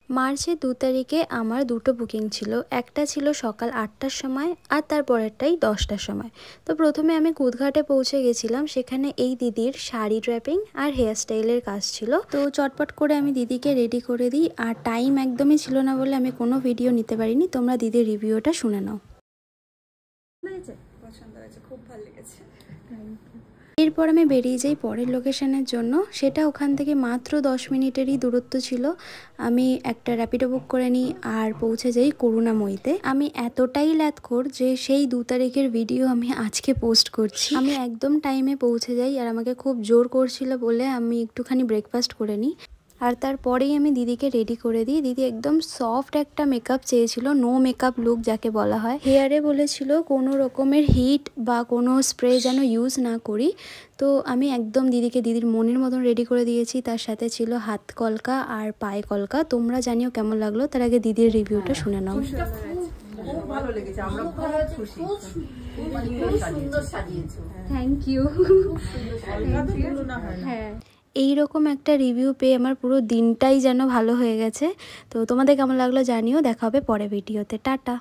মার্চের 2 তারিখে আমার দুটো বুকিং ছিল। একটা ছিল সকাল 8টার সময় আর তারপরেরটাই 10টার সময়। তো প্রথমে আমি কুদঘাটে পৌঁছে গেছিলাম। সেখানে এই দিদির শাড়ি ড্র্যাপিং আর হেয়ার স্টাইলের কাজ ছিল। তো চটপট করে আমি দিদিকে রেডি করে দিই। আর টাইম একদমই ছিল না বলে আমি কোনো ভিডিও নিতে পারিনি। তোমরা দিদির রিভিউটা শুনে নাও। পছন্দ হয়েছে, খুব ভালো লেগেছে। এরপর আমি বেরিয়ে যাই পরের লোকেশনের জন্য। সেটা ওখান থেকে মাত্র 10 মিনিটেরই দূরত্ব ছিল। আমি একটা র্যাপিডো বুক করে নিই আর পৌঁছে যাই করুণাময়ীতে। আমি এতটাই ল্যাথখোর যে সেই 2 তারিখের ভিডিও আমি আজকে পোস্ট করছি। আমি একদম টাইমে পৌঁছে যাই আর আমাকে খুব জোর করছিল বলে আমি একটুখানি ব্রেকফাস্ট করে নিই। আর তারপরেই আমি দিদিকে রেডি করে দিই। দিদি একদম সফট একটা মেকআপ চেয়েছিল, নো মেকআপ লুক যাকে বলা হয়। হেয়ারে বলেছিল কোনো রকমের হিট বা কোনো স্প্রে যেন ইউজ না করি। তো আমি একদম দিদিকে দিদির মনের মতন রেডি করে দিয়েছি। তার সাথে ছিল হাত কলকা আর পায়ে কলকা। তোমরা জানিও কেমন লাগলো। তার আগে দিদির রিভিউটা শুনে নাও। খুব ভালো লেগেছে, আমরা খুব খুশি। Thank you. হ্যাঁ, এইরকম একটা রিভিউ পেয়ে আমার পুরো দিনটাই যেন ভালো হয়ে গেছে। তো তোমাদের কেমন লাগলো জানিও। দেখা হবে পরে ভিডিওতে। টাটা।